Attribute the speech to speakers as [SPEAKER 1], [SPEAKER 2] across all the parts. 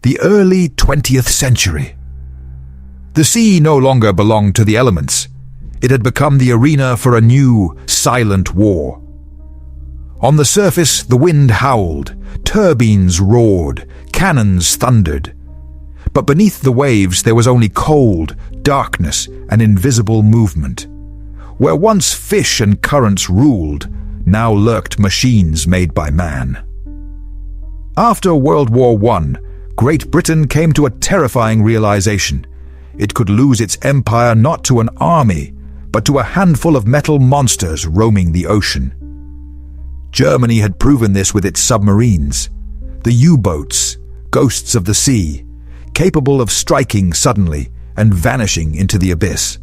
[SPEAKER 1] the early 20th century. The sea no longer belonged to the elements. It had become the arena for a new, silent war. On the surface, the wind howled, turbines roared, cannons thundered. But beneath the waves, there was only cold, darkness, and invisible movement. Where once fish and currents ruled, now lurked machines made by man. After World War I, Great Britain came to a terrifying realization. It could lose its empire not to an army, but to a handful of metal monsters roaming the ocean. Germany had proven this with its submarines, the U-boats, ghosts of the sea, capable of striking suddenly and vanishing into the abyss.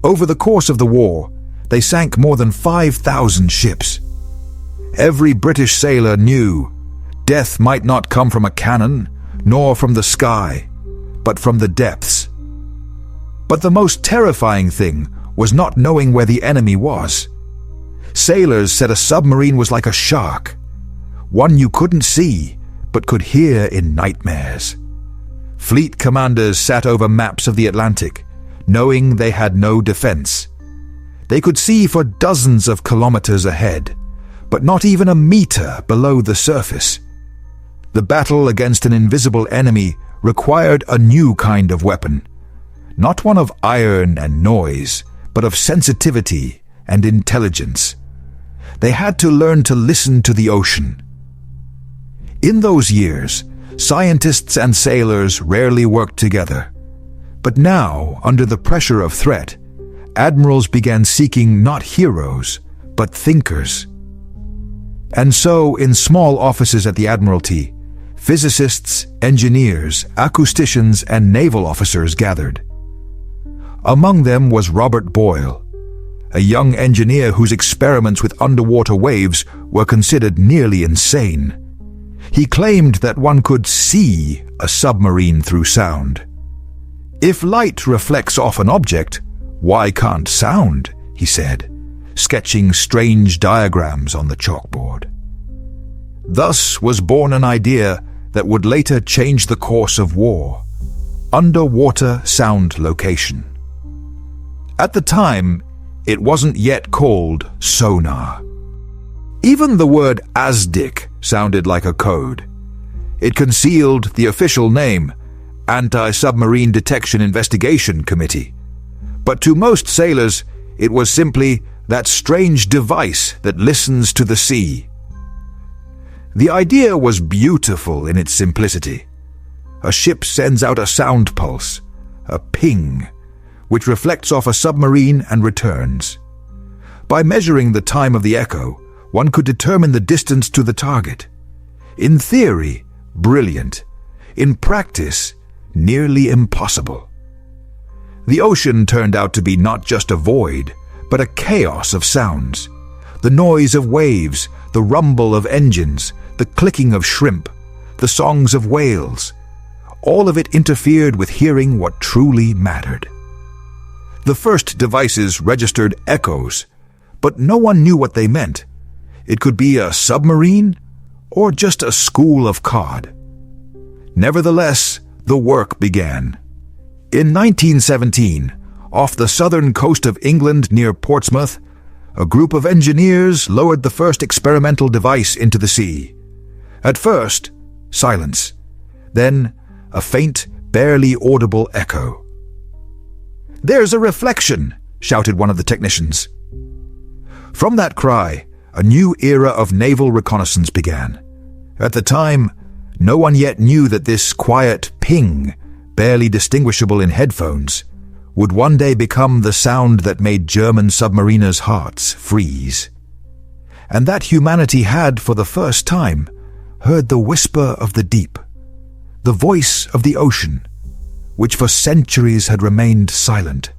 [SPEAKER 1] Over the course of the war, they sank more than 5,000 ships. Every British sailor knew death might not come from a cannon, nor from the sky, but from the depths. But the most terrifying thing was not knowing where the enemy was. Sailors said a submarine was like a shark, one you couldn't see, but could hear in nightmares. Fleet commanders sat over maps of the Atlantic, knowing they had no defense. They could see for dozens of kilometers ahead, but not even a meter below the surface. The battle against an invisible enemy required a new kind of weapon, not one of iron and noise, but of sensitivity and intelligence. They had to learn to listen to the ocean. In those years, scientists and sailors rarely worked together. But now, under the pressure of threat, admirals began seeking not heroes, but thinkers. And so, in small offices at the Admiralty, physicists, engineers, acousticians, and naval officers gathered. Among them was Robert Boyle, a young engineer whose experiments with underwater waves were considered nearly insane. He claimed that one could see a submarine through sound. If light reflects off an object, why can't sound? He said, sketching strange diagrams on the chalkboard. Thus was born an idea that would later change the course of war: underwater sound location. At the time, it wasn't yet called sonar. Even the word ASDIC sounded like a code. It concealed the official name, Anti-Submarine Detection Investigation Committee. But to most sailors, it was simply that strange device that listens to the sea. The idea was beautiful in its simplicity. A ship sends out a sound pulse, a ping, which reflects off a submarine and returns. By measuring the time of the echo, one could determine the distance to the target. In theory, brilliant. In practice, nearly impossible. The ocean turned out to be not just a void, but a chaos of sounds. The noise of waves, the rumble of engines, the clicking of shrimp, the songs of whales. All of it interfered with hearing what truly mattered. The first devices registered echoes, but no one knew what they meant. It could be a submarine or just a school of cod. Nevertheless, the work began. In 1917, off the southern coast of England near Portsmouth, a group of engineers lowered the first experimental device into the sea. At first, silence. Then, a faint, barely audible echo. "There's a reflection!" shouted one of the technicians. From that cry, a new era of naval reconnaissance began. At the time, no one yet knew that this quiet ping, barely distinguishable in headphones, would one day become the sound that made German submariners' hearts freeze. And that humanity had, for the first time, heard the whisper of the deep, the voice of the ocean, which for centuries had remained silent.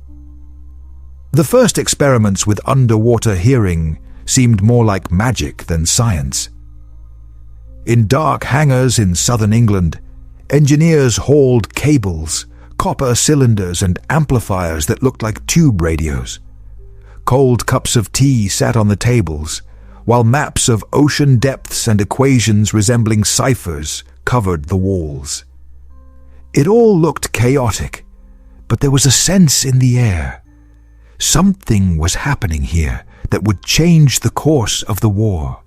[SPEAKER 1] The first experiments with underwater hearing seemed more like magic than science. In dark hangars in southern England, engineers hauled cables, copper cylinders, and amplifiers that looked like tube radios. Cold cups of tea sat on the tables, while maps of ocean depths and equations resembling ciphers covered the walls. It all looked chaotic, but there was a sense in the air. Something was happening here that would change the course of the war.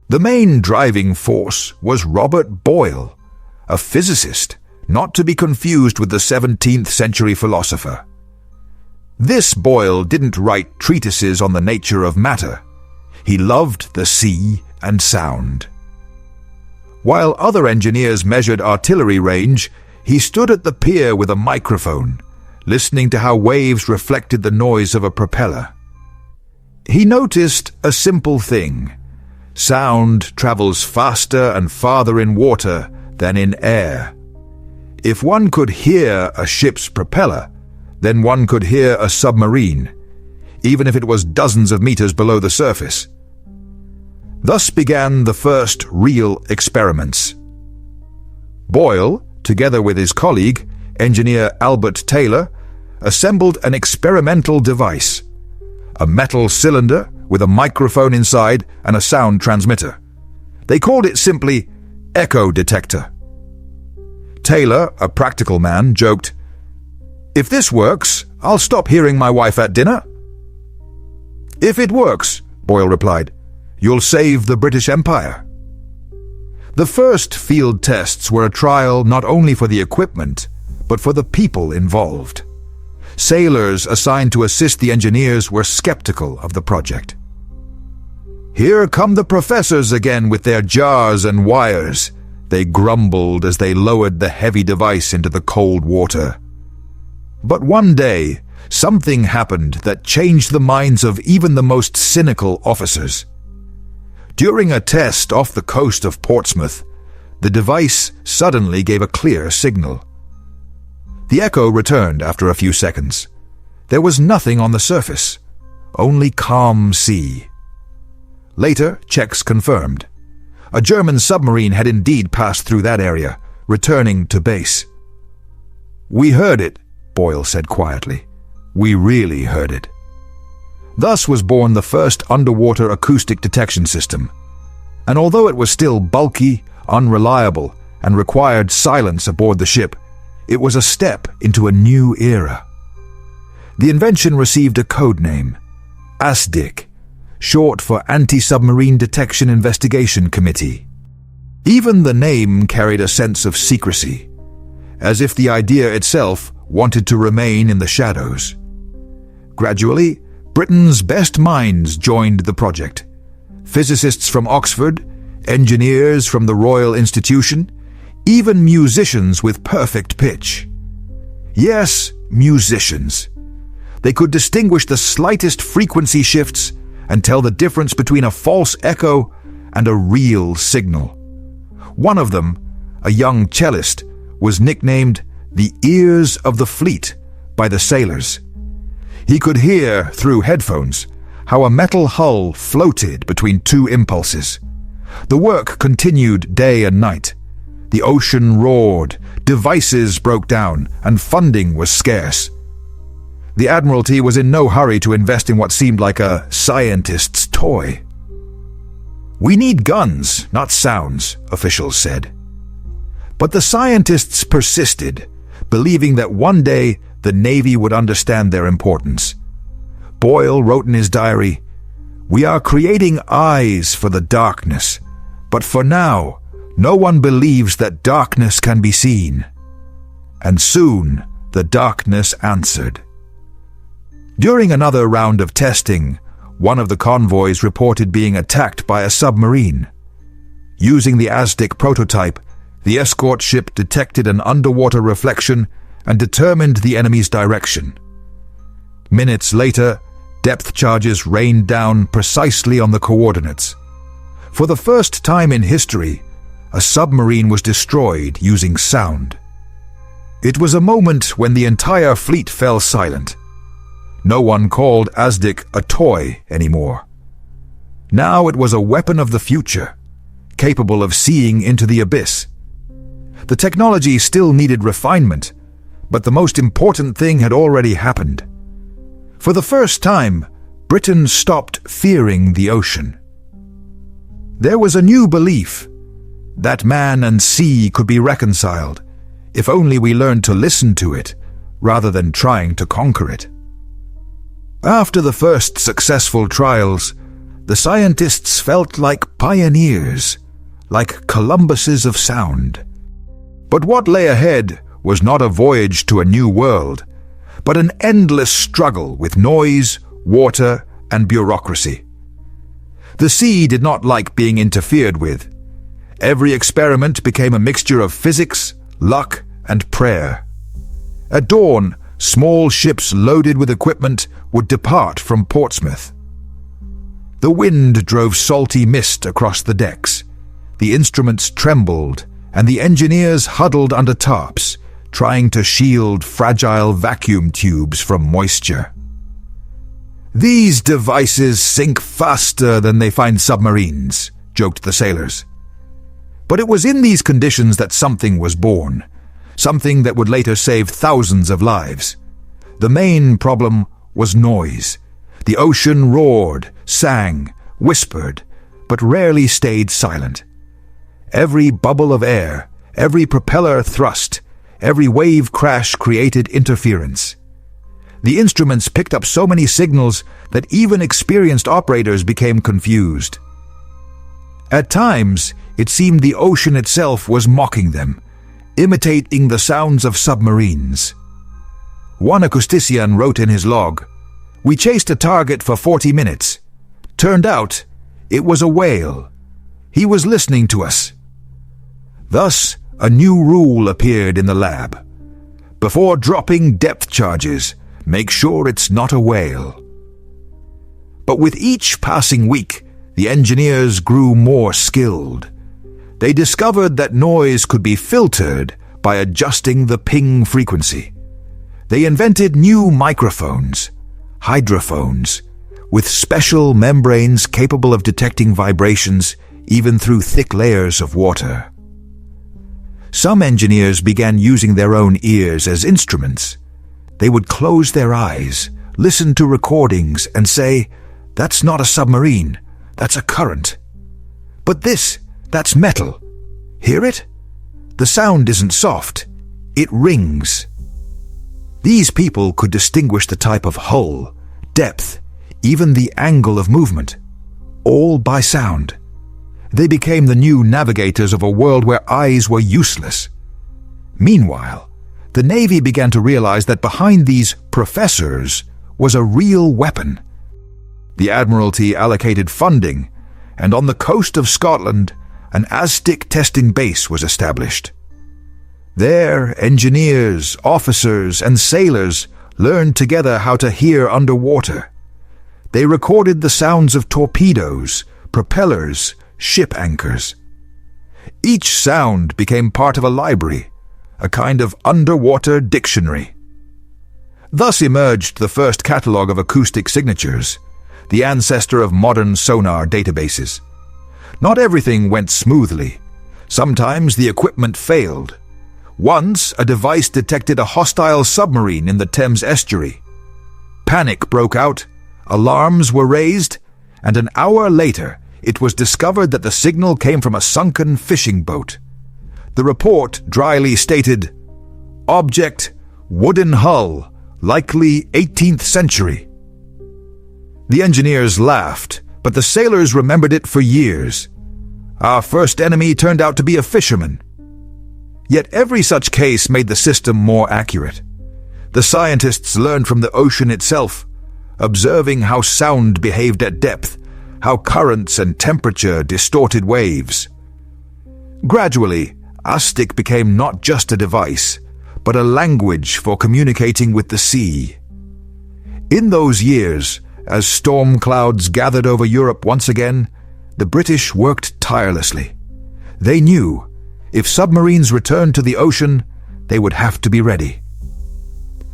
[SPEAKER 1] The main driving force was Robert Boyle, a physicist, not to be confused with the 17th century philosopher. This Boyle didn't write treatises on the nature of matter. He loved the sea and sound. While other engineers measured artillery range, he stood at the pier with a microphone, listening to how waves reflected the noise of a propeller. He noticed a simple thing. Sound travels faster and farther in water than in air. If one could hear a ship's propeller, then one could hear a submarine, even if it was dozens of meters below the surface. Thus began the first real experiments. Boyle, together with his colleague, engineer Albert Taylor, assembled an experimental device, a metal cylinder with a microphone inside and a sound transmitter. They called it simply echo detector. Taylor, a practical man, joked, "If this works, I'll stop hearing my wife at dinner." "If it works," Boyle replied, "you'll save the British Empire." The first field tests were a trial not only for the equipment, but for the people involved. Sailors assigned to assist the engineers were skeptical of the project. "Here come the professors again with their jars and wires," they grumbled as they lowered the heavy device into the cold water. But one day, something happened that changed the minds of even the most cynical officers. During a test off the coast of Portsmouth, the device suddenly gave a clear signal. The echo returned after a few seconds. There was nothing on the surface, only calm sea. Later, checks confirmed. A German submarine had indeed passed through that area, returning to base. "We heard it," Boyle said quietly. "We really heard it." Thus was born the first underwater acoustic detection system. And although it was still bulky, unreliable, and required silence aboard the ship, it was a step into a new era. The invention received a code name, ASDIC, short for Anti-Submarine Detection Investigation Committee. Even the name carried a sense of secrecy, as if the idea itself wanted to remain in the shadows. Gradually, Britain's best minds joined the project. Physicists from Oxford, engineers from the Royal Institution, even musicians with perfect pitch. Yes, musicians. They could distinguish the slightest frequency shifts and tell the difference between a false echo and a real signal. One of them, a young cellist, was nicknamed the Ears of the Fleet by the sailors. He could hear, through headphones, how a metal hull floated between two impulses. The work continued day and night. The ocean roared, devices broke down, and funding was scarce. The Admiralty was in no hurry to invest in what seemed like a scientist's toy. "We need guns, not sounds," officials said. But the scientists persisted, believing that one day the Navy would understand their importance. Boyle wrote in his diary, "We are creating eyes for the darkness, but for now, no one believes that darkness can be seen." And soon, the darkness answered. During another round of testing, one of the convoys reported being attacked by a submarine. Using the ASDIC prototype, the escort ship detected an underwater reflection and determined the enemy's direction. Minutes later, depth charges rained down precisely on the coordinates. For the first time in history, a submarine was destroyed using sound. It was a moment when the entire fleet fell silent. No one called ASDIC a toy anymore. Now it was a weapon of the future, capable of seeing into the abyss. The technology still needed refinement, but the most important thing had already happened. For the first time, Britain stopped fearing the ocean. There was a new belief. that man and sea could be reconciled, if only we learned to listen to it, rather than trying to conquer it. After the first successful trials, the scientists felt like pioneers, like Columbuses of sound. But what lay ahead was not a voyage to a new world, but an endless struggle with noise, water, and bureaucracy. The sea did not like being interfered with. Every experiment became a mixture of physics, luck, and prayer. At dawn, small ships loaded with equipment would depart from Portsmouth. The wind drove salty mist across the decks. The instruments trembled, and the engineers huddled under tarps, trying to shield fragile vacuum tubes from moisture. "These devices sink faster than they find submarines," joked the sailors. But it was in these conditions that something was born, something that would later save thousands of lives. The main problem was noise. The ocean roared, sang, whispered, but rarely stayed silent. Every bubble of air, every propeller thrust, every wave crash created interference. The instruments picked up so many signals that even experienced operators became confused. At times, it seemed the ocean itself was mocking them, imitating the sounds of submarines. One acoustician wrote in his log, "We chased a target for 40 minutes. Turned out, it was a whale. He was listening to us." Thus, a new rule appeared in the lab. Before dropping depth charges, make sure it's not a whale. But with each passing week, the engineers grew more skilled. They discovered that noise could be filtered by adjusting the ping frequency. They invented new microphones, hydrophones, with special membranes capable of detecting vibrations even through thick layers of water. Some engineers began using their own ears as instruments. They would close their eyes, listen to recordings, and say, "That's not a submarine, that's a current." "But that's metal. Hear it? The sound isn't soft, it rings." These people could distinguish the type of hull, depth, even the angle of movement, all by sound. They became the new navigators of a world where eyes were useless. Meanwhile, the Navy began to realize that behind these professors was a real weapon. The Admiralty allocated funding, and on the coast of Scotland, an Aztec testing base was established. There, engineers, officers, and sailors learned together how to hear underwater. They recorded the sounds of torpedoes, propellers, ship anchors. Each sound became part of a library, a kind of underwater dictionary. Thus emerged the first catalogue of acoustic signatures, the ancestor of modern sonar databases. Not everything went smoothly. Sometimes the equipment failed. Once, a device detected a hostile submarine in the Thames estuary. Panic broke out, alarms were raised, and an hour later, it was discovered that the signal came from a sunken fishing boat. The report dryly stated, "Object, wooden hull, likely 18th century." The engineers laughed, but the sailors remembered it for years. Our first enemy turned out to be a fisherman. Yet every such case made the system more accurate. The scientists learned from the ocean itself, observing how sound behaved at depth, how currents and temperature distorted waves. Gradually, Aztec became not just a device, but a language for communicating with the sea. In those years, as storm clouds gathered over Europe once again, the British worked tirelessly. They knew, if submarines returned to the ocean, they would have to be ready.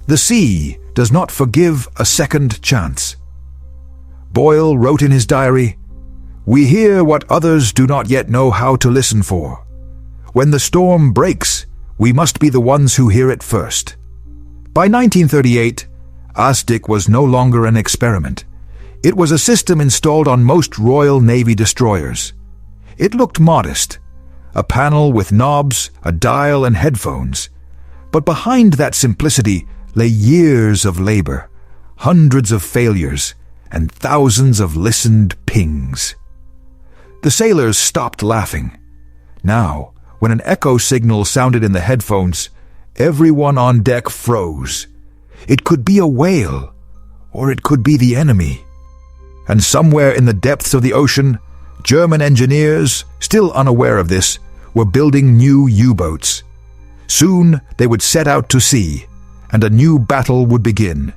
[SPEAKER 1] The sea does not forgive a second chance. Boyle wrote in his diary, "We hear what others do not yet know how to listen for. When the storm breaks, we must be the ones who hear it first." By 1938, Aztec was no longer an experiment. It was a system installed on most Royal Navy destroyers. It looked modest, a panel with knobs, a dial, and headphones. But behind that simplicity lay years of labor, hundreds of failures, and thousands of listened pings. The sailors stopped laughing. Now, when an echo signal sounded in the headphones, everyone on deck froze. It could be a whale, or it could be the enemy. And somewhere in the depths of the ocean, German engineers, still unaware of this, were building new U-boats. Soon they would set out to sea, and a new battle would begin.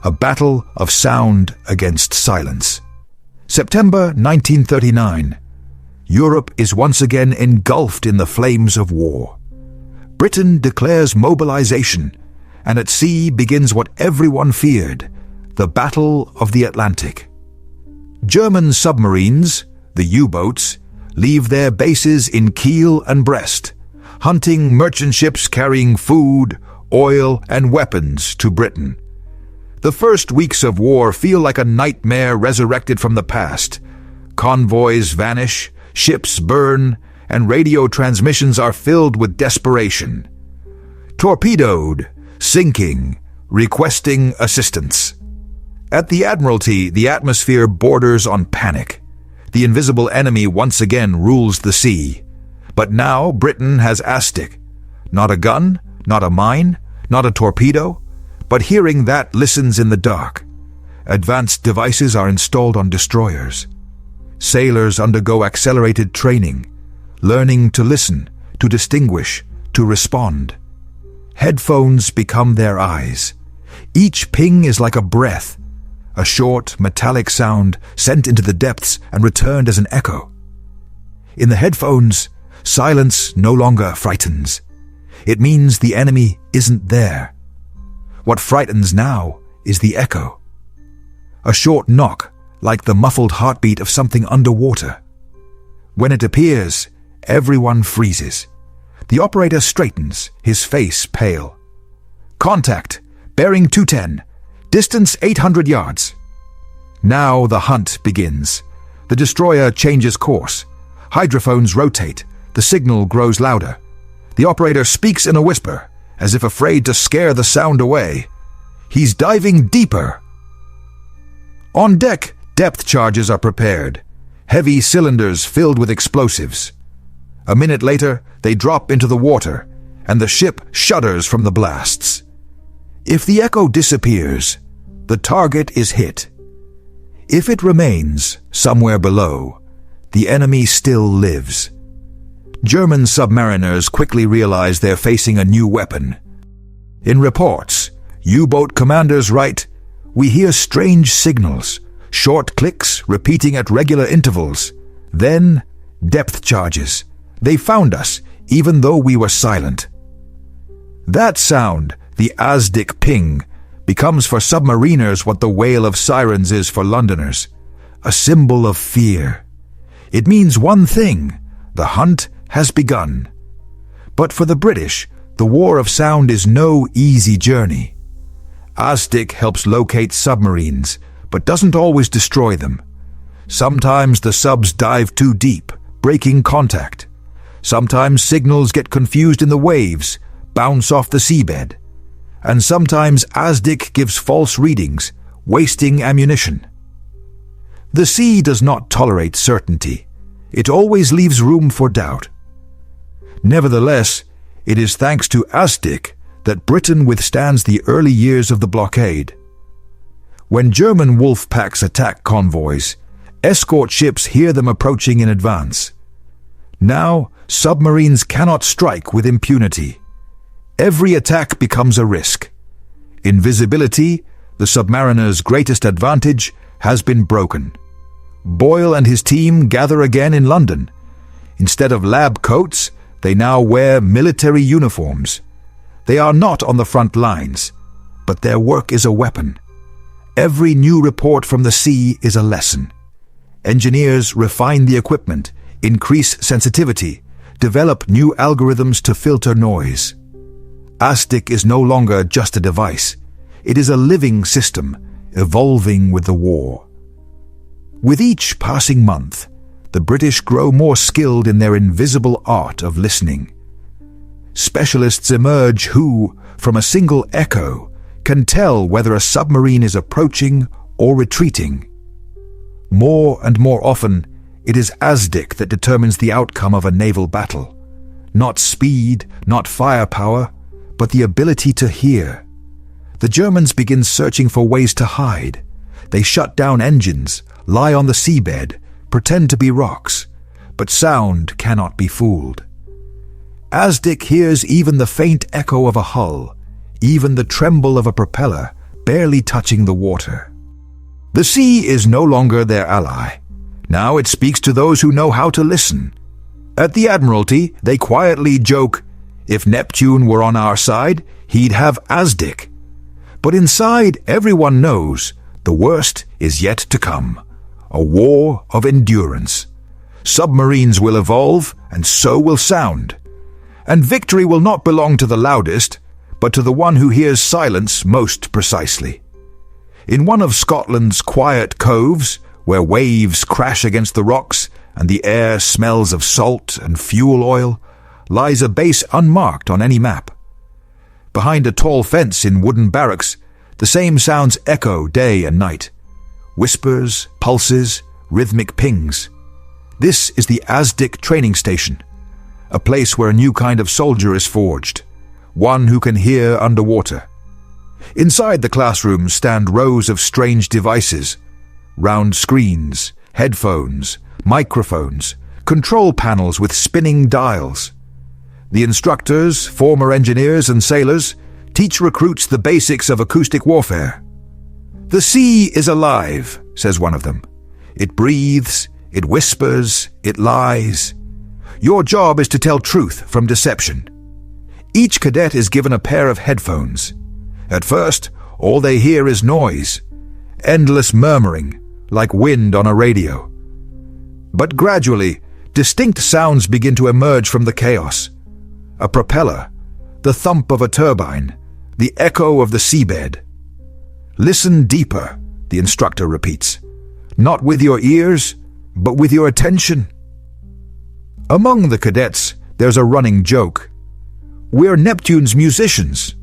[SPEAKER 1] A battle of sound against silence. September 1939. Europe is once again engulfed in the flames of war. Britain declares mobilization, and at sea begins what everyone feared, the Battle of the Atlantic. German submarines, the U-boats, leave their bases in Kiel and Brest, hunting merchant ships carrying food, oil, and weapons to Britain. The first weeks of war feel like a nightmare resurrected from the past. Convoys vanish, ships burn, and radio transmissions are filled with desperation. Torpedoed, sinking, requesting assistance. At the Admiralty, the atmosphere borders on panic. The invisible enemy once again rules the sea. But now Britain has Aztec. Not a gun, not a mine, not a torpedo, but hearing that listens in the dark. Advanced devices are installed on destroyers. Sailors undergo accelerated training, learning to listen, to distinguish, to respond. Headphones become their eyes. Each ping is like a breath, a short, metallic sound sent into the depths and returned as an echo. In the headphones, silence no longer frightens. It means the enemy isn't there. What frightens now is the echo. A short knock, like the muffled heartbeat of something underwater. When it appears, everyone freezes. The operator straightens, his face pale. Contact, bearing 210, distance 800 yards. Now the hunt begins. The destroyer changes course. Hydrophones rotate. The signal grows louder. The operator speaks in a whisper, as if afraid to scare the sound away. He's diving deeper. On deck, depth charges are prepared. Heavy cylinders filled with explosives. A minute later, they drop into the water, and the ship shudders from the blasts. If the echo disappears, the target is hit. If it remains somewhere below, the enemy still lives. German submariners quickly realize they're facing a new weapon. In reports, U-boat commanders write, "We hear strange signals, short clicks repeating at regular intervals. Then, depth charges. They found us, even though we were silent." That sound, the Aztec ping, becomes for submariners what the wail of sirens is for Londoners, a symbol of fear. It means one thing: the hunt has begun. But for the British, the war of sound is no easy journey. Aztec helps locate submarines, but doesn't always destroy them. Sometimes the subs dive too deep, breaking contact. Sometimes signals get confused in the waves, bounce off the seabed. And sometimes Aztec gives false readings, wasting ammunition. The sea does not tolerate certainty. It always leaves room for doubt. Nevertheless, it is thanks to Aztec that Britain withstands the early years of the blockade. When German wolf packs attack convoys, escort ships hear them approaching in advance. Now, submarines cannot strike with impunity. Every attack becomes a risk. Invisibility, the submariner's greatest advantage, has been broken. Boyle and his team gather again in London. Instead of lab coats, they now wear military uniforms. They are not on the front lines, but their work is a weapon. Every new report from the sea is a lesson. Engineers refine the equipment, increase sensitivity, develop new algorithms to filter noise. Aztec is no longer just a device. It is a living system, evolving with the war. With each passing month, the British grow more skilled in their invisible art of listening. Specialists emerge who, from a single echo, can tell whether a submarine is approaching or retreating. More and more often, it is ASDIC that determines the outcome of a naval battle. Not speed, not firepower, but the ability to hear. The Germans begin searching for ways to hide. They shut down engines, lie on the seabed, pretend to be rocks, but sound cannot be fooled. ASDIC hears even the faint echo of a hull, even the tremble of a propeller barely touching the water. The sea is no longer their ally. Now it speaks to those who know how to listen. At the Admiralty, they quietly joke, if Neptune were on our side, he'd have ASDIC. But inside, everyone knows the worst is yet to come. A war of endurance. Submarines will evolve, and so will sound. And victory will not belong to the loudest, but to the one who hears silence most precisely. In one of Scotland's quiet coves, where waves crash against the rocks and the air smells of salt and fuel oil, lies a base unmarked on any map. Behind a tall fence in wooden barracks, the same sounds echo day and night. Whispers, pulses, rhythmic pings. This is the ASDIC training station, a place where a new kind of soldier is forged, one who can hear underwater. Inside the classrooms stand rows of strange devices, round screens, headphones, microphones, control panels with spinning dials. The instructors, former engineers and sailors, teach recruits the basics of acoustic warfare. The sea is alive, says one of them. It breathes, it whispers, it lies. Your job is to tell truth from deception. Each cadet is given a pair of headphones. At first, all they hear is noise, endless murmuring, like wind on a radio. But gradually, distinct sounds begin to emerge from the chaos. A propeller, the thump of a turbine, the echo of the seabed. Listen deeper, the instructor repeats. Not with your ears, but with your attention. Among the cadets, there's a running joke. We're Neptune's musicians.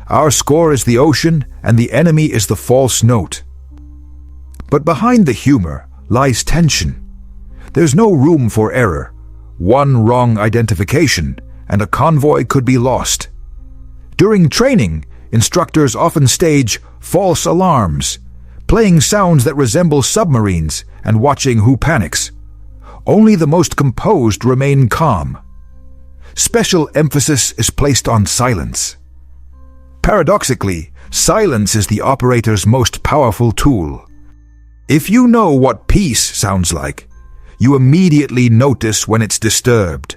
[SPEAKER 1] Our score is the ocean, and the enemy is the false note. But behind the humor lies tension. There's no room for error. One wrong identification, and a convoy could be lost. During training, instructors often stage false alarms, playing sounds that resemble submarines and watching who panics. Only the most composed remain calm. Special emphasis is placed on silence. Paradoxically, silence is the operator's most powerful tool. If you know what peace sounds like, you immediately notice when it's disturbed.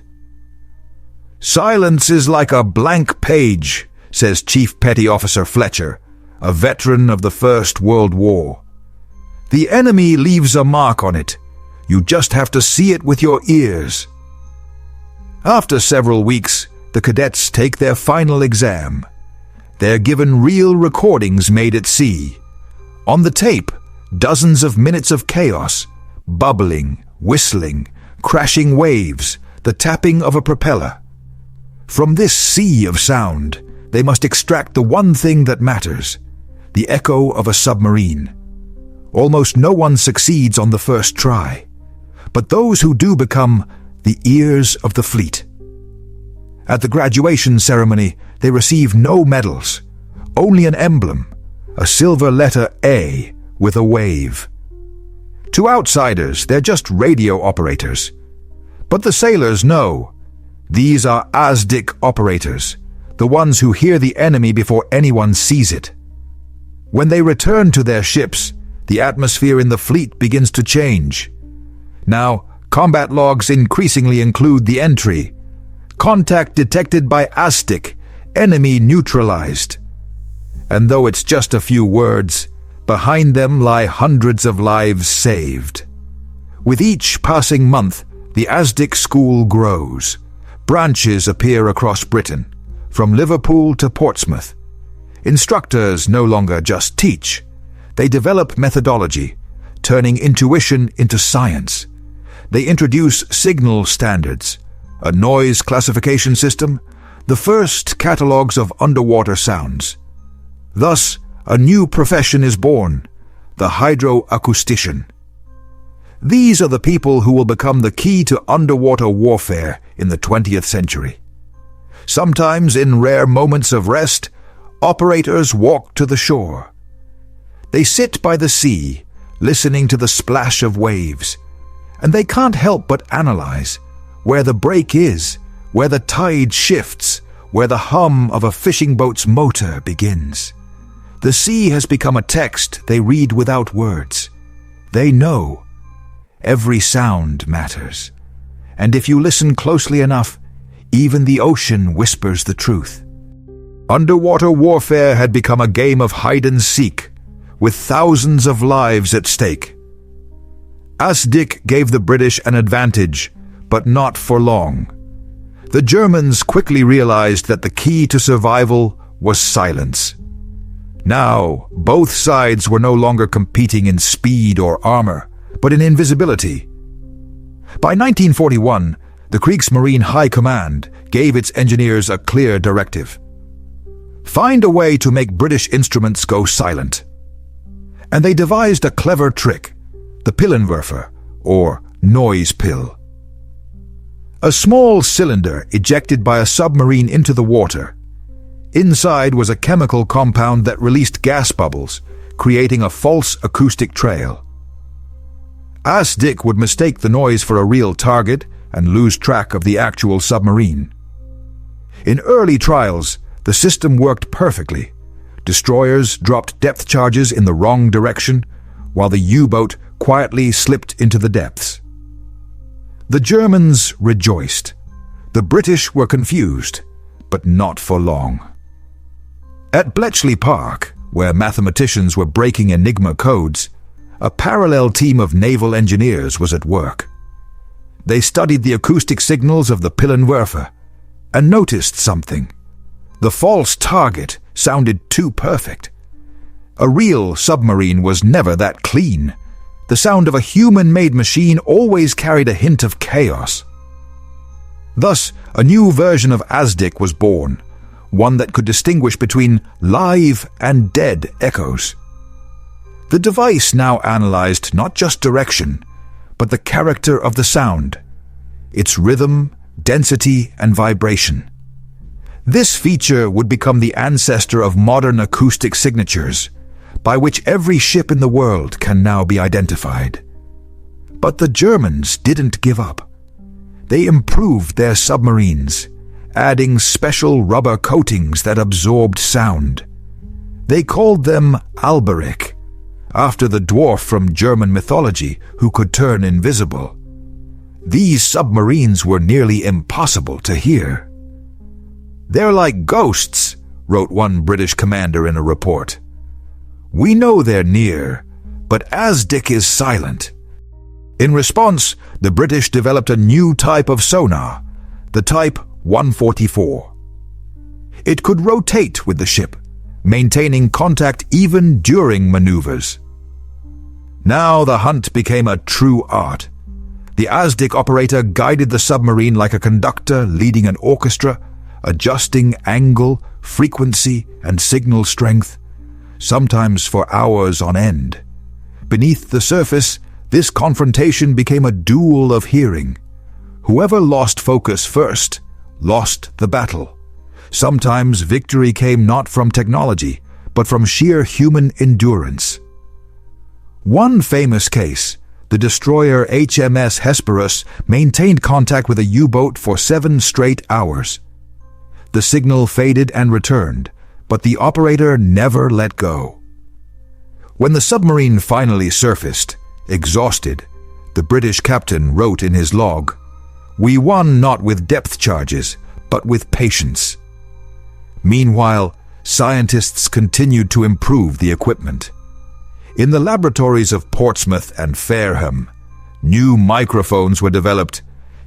[SPEAKER 1] Silence is like a blank page, says Chief Petty Officer Fletcher, a veteran of the First World War. The enemy leaves a mark on it. You just have to see it with your ears. After several weeks, the cadets take their final exam. They're given real recordings made at sea. On the tape, dozens of minutes of chaos, bubbling, whistling, crashing waves, the tapping of a propeller. From this sea of sound, they must extract the one thing that matters, the echo of a submarine. Almost no one succeeds on the first try, but those who do become the ears of the fleet. At the graduation ceremony, they receive no medals, only an emblem, a silver letter A with a wave. To outsiders, they're just radio operators. But the sailors know. These are ASDIC operators, the ones who hear the enemy before anyone sees it. When they return to their ships, the atmosphere in the fleet begins to change. Now, combat logs increasingly include the entry: contact detected by ASDIC, enemy neutralized. And though it's just a few words, behind them lie hundreds of lives saved. With each passing month, the ASDIC school grows. Branches appear across Britain, from Liverpool to Portsmouth. Instructors no longer just teach. They develop methodology, turning intuition into science. they introduce signal standards, a noise classification system, the first catalogues of underwater sounds. Thus, a new profession is born, the hydroacoustician. These are the people who will become the key to underwater warfare in the 20th century. Sometimes, in rare moments of rest, operators walk to the shore. They sit by the sea, listening to the splash of waves, and they can't help but analyze where the break is, where the tide shifts, where the hum of a fishing boat's motor begins. The sea has become a text they read without words. They know. Every sound matters. And if you listen closely enough, even the ocean whispers the truth. Underwater warfare had become a game of hide-and-seek, with thousands of lives at stake. Asdic gave the British an advantage, but not for long. The Germans quickly realized that the key to survival was silence. Now, both sides were no longer competing in speed or armor, but in invisibility. By 1941, the Kriegsmarine High Command gave its engineers a clear directive: find a way to make British instruments go silent. And they devised a clever trick, the Pillenwerfer, or noise pill. A small cylinder ejected by a submarine into the water. Inside was a chemical compound that released gas bubbles, creating a false acoustic trail. Asdic would mistake the noise for a real target and lose track of the actual submarine. In early trials, the system worked perfectly. Destroyers dropped depth charges in the wrong direction, while the U-boat quietly slipped into the depths. The Germans rejoiced. The British were confused, but not for long. At Bletchley Park, where mathematicians were breaking Enigma codes, a parallel team of naval engineers was at work. They studied the acoustic signals of the Pillenwerfer and noticed something. The false target sounded too perfect. A real submarine was never that clean. The sound of a human-made machine always carried a hint of chaos. Thus, a new version of Asdic was born, one that could distinguish between live and dead echoes. The device now analyzed not just direction, but the character of the sound, its rhythm, density, and vibration. This feature would become the ancestor of modern acoustic signatures, by which every ship in the world can now be identified. But the Germans didn't give up. They improved their submarines, adding special rubber coatings that absorbed sound. They called them Alberic, after the dwarf from German mythology who could turn invisible. These submarines were nearly impossible to hear. "They're like ghosts," wrote one British commander in a report. "We know they're near, but Asdic is silent." In response, the British developed a new type of sonar, the Type 144. It could rotate with the ship, maintaining contact even during maneuvers. Now the hunt became a true art. The Asdic operator guided the submarine like a conductor leading an orchestra, adjusting angle, frequency, and signal strength, sometimes for hours on end. Beneath the surface, this confrontation became a duel of hearing. Whoever lost focus first lost the battle. Sometimes victory came not from technology, but from sheer human endurance. One famous case, the destroyer HMS Hesperus maintained contact with a U-boat for 7 straight hours. The signal faded and returned, but the operator never let go. When the submarine finally surfaced, exhausted, the British captain wrote in his log, "We won not with depth charges, but with patience." Meanwhile, scientists continued to improve the equipment. In the laboratories of Portsmouth and Fareham, new microphones were developed,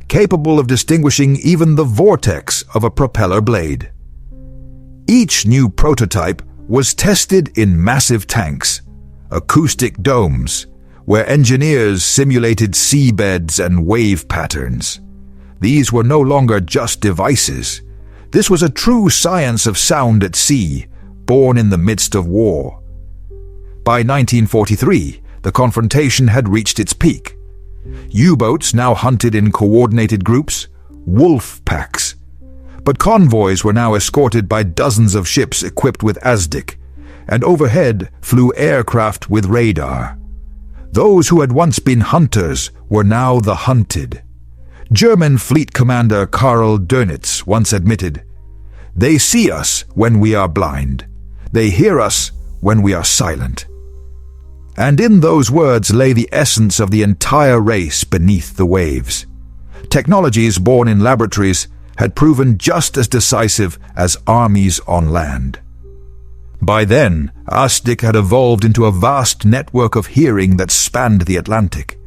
[SPEAKER 1] capable of distinguishing even the vortex of a propeller blade. Each new prototype was tested in massive tanks, acoustic domes, where engineers simulated seabeds and wave patterns. These were no longer just devices. This was a true science of sound at sea, born in the midst of war. By 1943, the confrontation had reached its peak. U-boats now hunted in coordinated groups, wolf packs. But convoys were now escorted by dozens of ships equipped with ASDIC, and overhead flew aircraft with radar. Those who had once been hunters were now the hunted. German fleet commander Karl Dönitz once admitted, "They see us when we are blind. They hear us when we are silent." And in those words lay the essence of the entire race beneath the waves. Technologies born in laboratories had proven just as decisive as armies on land. By then, ASDIC had evolved into a vast network of hearing that spanned the Atlantic.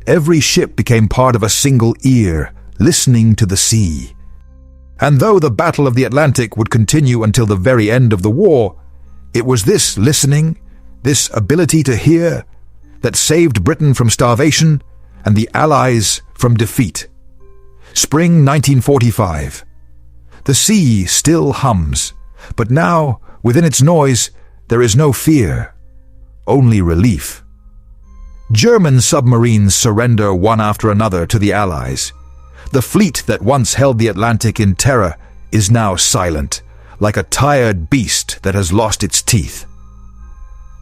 [SPEAKER 1] Every ship became part of a single ear, listening to the sea. And though the Battle of the Atlantic would continue until the very end of the war, it was this listening, this ability to hear, that saved Britain from starvation and the Allies from defeat. Spring 1945. The sea still hums, but now, within its noise, there is no fear, only relief. German submarines surrender one after another to the Allies. The fleet that once held the Atlantic in terror is now silent, like a tired beast that has lost its teeth.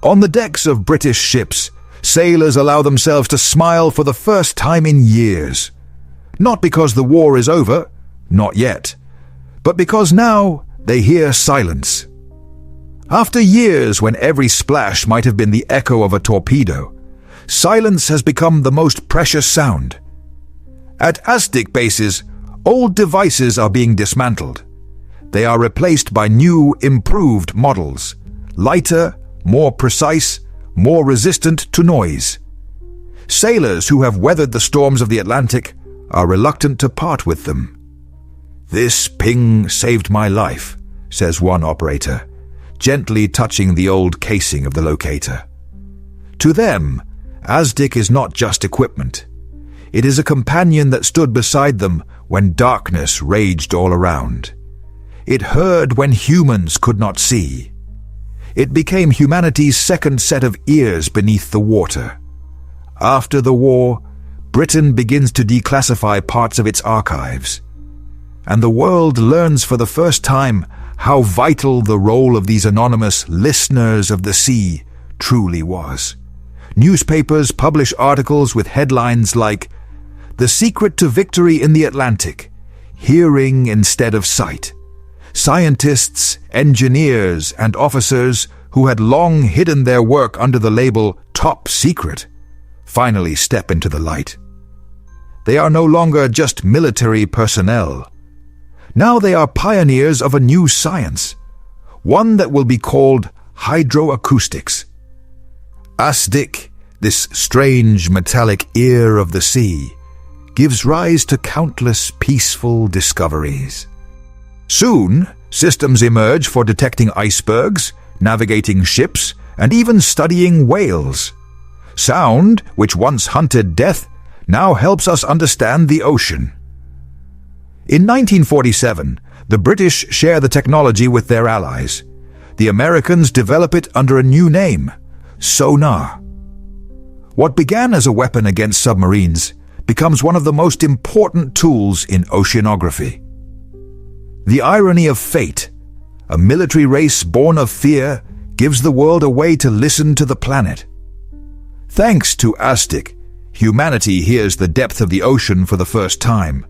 [SPEAKER 1] On the decks of British ships, sailors allow themselves to smile for the first time in years. Not because the war is over, not yet, but because now they hear silence. After years when every splash might have been the echo of a torpedo, silence has become the most precious sound. At ASDIC bases, old devices are being dismantled. They are replaced by new, improved models, lighter, more precise, more resistant to noise. Sailors who have weathered the storms of the Atlantic are reluctant to part with them. "This ping saved my life," says one operator, gently touching the old casing of the locator. To them, ASDIC is not just equipment. It is a companion that stood beside them when darkness raged all around. It heard when humans could not see. It became humanity's second set of ears beneath the water. After the war, Britain begins to declassify parts of its archives. And the world learns for the first time how vital the role of these anonymous listeners of the sea truly was. Newspapers publish articles with headlines like, "The Secret to Victory in the Atlantic, Hearing Instead of Sight." Scientists, engineers, and officers who had long hidden their work under the label "top secret" finally step into the light. They are no longer just military personnel. Now they are pioneers of a new science, one that will be called hydroacoustics. ASDIC, this strange metallic ear of the sea, gives rise to countless peaceful discoveries. Soon, systems emerge for detecting icebergs, navigating ships, and even studying whales. Sound, which once hunted death, now helps us understand the ocean. In 1947, the British share the technology with their allies. The Americans develop it under a new name, sonar. What began as a weapon against submarines becomes one of the most important tools in oceanography. The irony of fate, a military race born of fear, gives the world a way to listen to the planet. Thanks to ASDIC, humanity hears the depth of the ocean for the first time,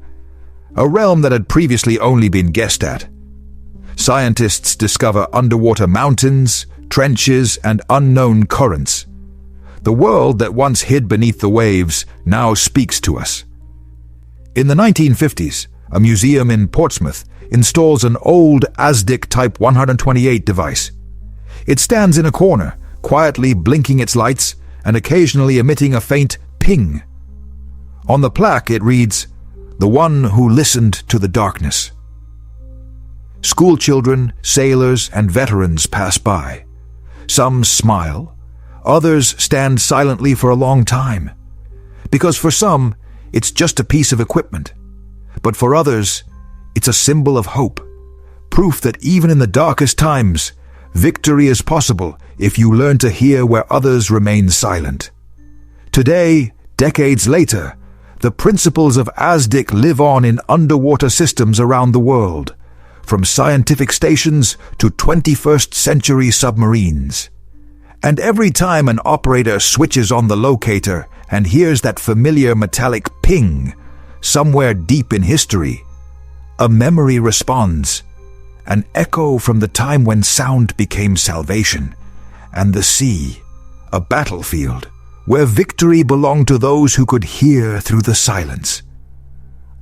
[SPEAKER 1] a realm that had previously only been guessed at. Scientists discover underwater mountains, trenches, and unknown currents. The world that once hid beneath the waves now speaks to us. In the 1950s, a museum in Portsmouth installs an old ASDIC Type 128 device. It stands in a corner, quietly blinking its lights and occasionally emitting a faint ping. On the plaque it reads, "The one who listened to the darkness." School children, sailors, and veterans pass by. Some smile, Others stand silently for a long time. Because for some, it's just a piece of equipment. But for others, it's a symbol of hope. Proof that even in the darkest times, victory is possible if you learn to hear where others remain silent. Today, decades later, the principles of ASDIC live on in underwater systems around the world, from scientific stations to 21st century submarines. And every time an operator switches on the locator and hears that familiar metallic ping somewhere deep in history, a memory responds, an echo from the time when sound became salvation, and the sea, a battlefield where victory belonged to those who could hear through the silence.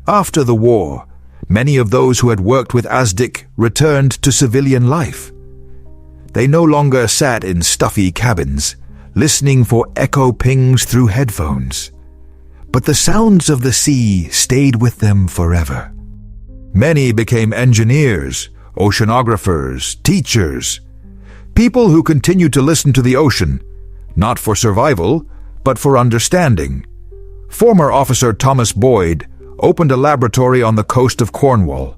[SPEAKER 1] After the war, many of those who had worked with ASDIC returned to civilian life. They no longer sat in stuffy cabins, listening for echo pings through headphones. But the sounds of the sea stayed with them forever. Many became engineers, oceanographers, teachers, people who continued to listen to the ocean, not for survival, but for understanding. Former Officer Thomas Boyd opened a laboratory on the coast of Cornwall.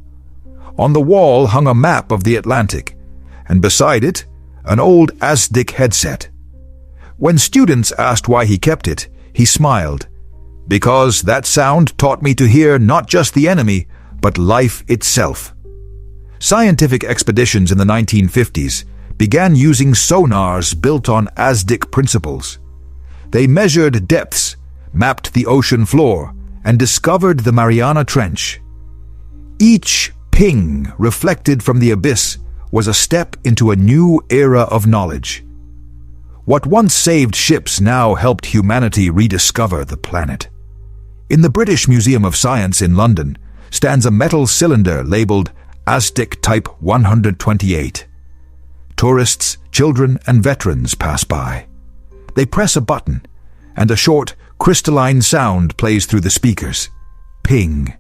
[SPEAKER 1] On the wall hung a map of the Atlantic, and beside it, an old ASDIC headset. When students asked why he kept it, he smiled. Because that sound taught me to hear not just the enemy, but life itself. Scientific expeditions in the 1950s began using sonars built on ASDIC principles. They measured depths, mapped the ocean floor, and discovered the Mariana Trench. Each ping reflected from the abyss was a step into a new era of knowledge. What once saved ships now helped humanity rediscover the planet. In the British Museum of Science in London stands a metal cylinder labeled ASDIC Type 128. Tourists, children, and veterans pass by. They press a button, and a short, crystalline sound plays through the speakers. Ping.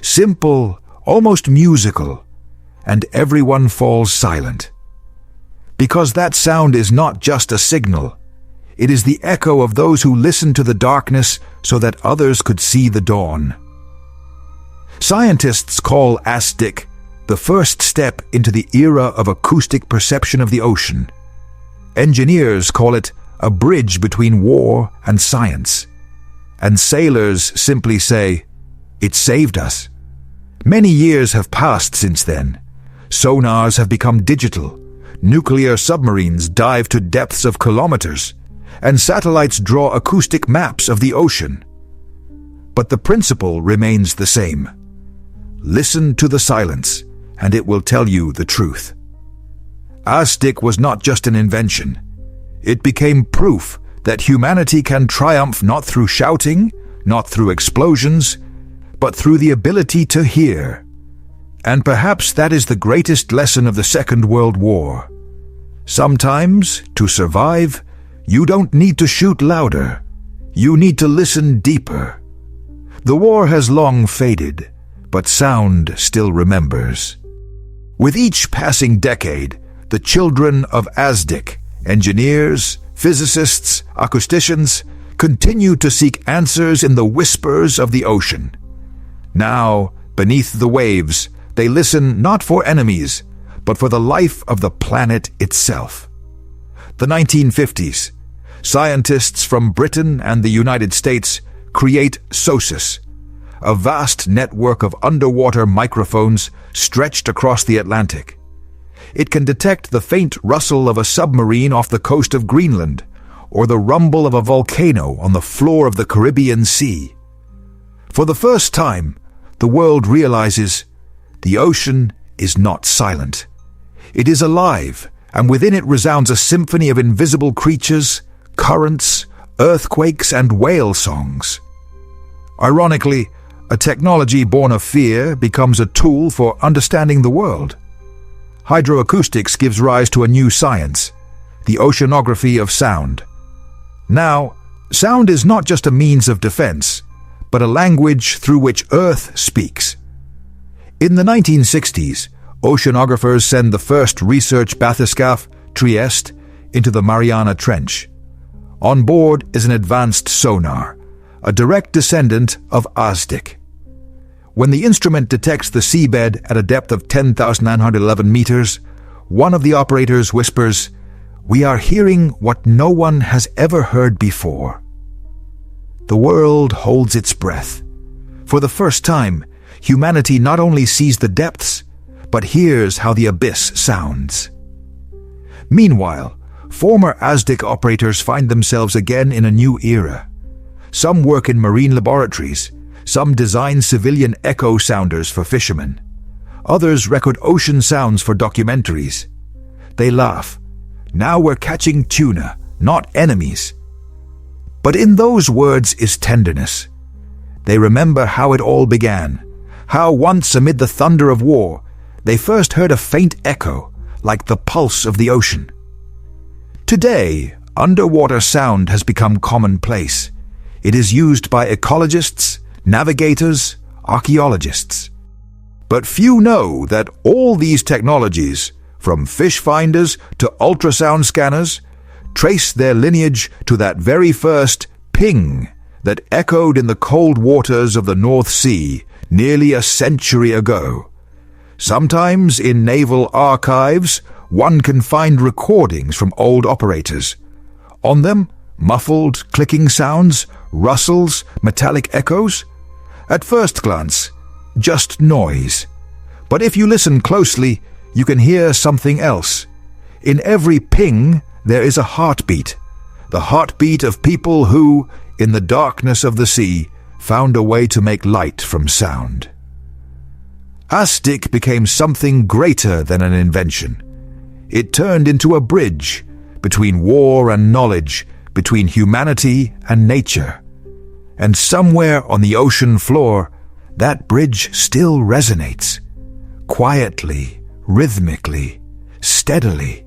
[SPEAKER 1] Simple, almost musical, and everyone falls silent. Because that sound is not just a signal. It is the echo of those who listened to the darkness so that others could see the dawn. Scientists call ASDIC the first step into the era of acoustic perception of the ocean. Engineers call it a bridge between war and science. And sailors simply say, "It saved us." Many years have passed since then. Sonars have become digital. Nuclear submarines dive to depths of kilometers, and satellites draw acoustic maps of the ocean. But the principle remains the same. Listen to the silence, and it will tell you the truth. ASDIC was not just an invention. It became proof that humanity can triumph not through shouting, not through explosions, but through the ability to hear. And perhaps that is the greatest lesson of the Second World War. Sometimes, to survive, you don't need to shoot louder. You need to listen deeper. The war has long faded, but sound still remembers. With each passing decade, the children of ASDIC, engineers, physicists, acousticians, continue to seek answers in the whispers of the ocean. Now, beneath the waves, they listen not for enemies, but for the life of the planet itself. The 1950s, scientists from Britain and the United States create SOSUS, a vast network of underwater microphones stretched across the Atlantic. It can detect the faint rustle of a submarine off the coast of Greenland, or the rumble of a volcano on the floor of the Caribbean Sea. For the first time, the world realizes the ocean is not silent. It is alive, and within it resounds a symphony of invisible creatures, currents, earthquakes, and whale songs. Ironically, a technology born of fear becomes a tool for understanding the world. Hydroacoustics gives rise to a new science, the oceanography of sound. Now, sound is not just a means of defense, but a language through which Earth speaks. In the 1960s, oceanographers send the first research bathyscaphe, Trieste, into the Mariana Trench, On board is an advanced sonar, a direct descendant of Aztec. When the instrument detects the seabed at a depth of 10,911 meters, one of the operators whispers, "We are hearing what no one has ever heard before." The world holds its breath. For the first time, humanity not only sees the depths, but hears how the abyss sounds. Meanwhile, former Aztec operators find themselves again in a new era. Some work in marine laboratories, some design civilian echo sounders for fishermen. Others record ocean sounds for documentaries. They laugh. Now we're catching tuna, not enemies. But in those words is tenderness. They remember how it all began, how once amid the thunder of war, they first heard a faint echo, like the pulse of the ocean. Today, underwater sound has become commonplace. It is used by ecologists, navigators, archaeologists. But few know that all these technologies, from fish finders to ultrasound scanners, trace their lineage to that very first ping that echoed in the cold waters of the North Sea nearly a century ago. Sometimes in naval archives, one can find recordings from old operators. On them, muffled clicking sounds, rustles, metallic echoes. At first glance, just noise. But if you listen closely, you can hear something else. In every ping, there is a heartbeat. The heartbeat of people who, in the darkness of the sea, found a way to make light from sound. Aztec became something greater than an invention. It turned into a bridge between war and knowledge, between humanity and nature. And somewhere on the ocean floor, that bridge still resonates. Quietly, rhythmically, steadily.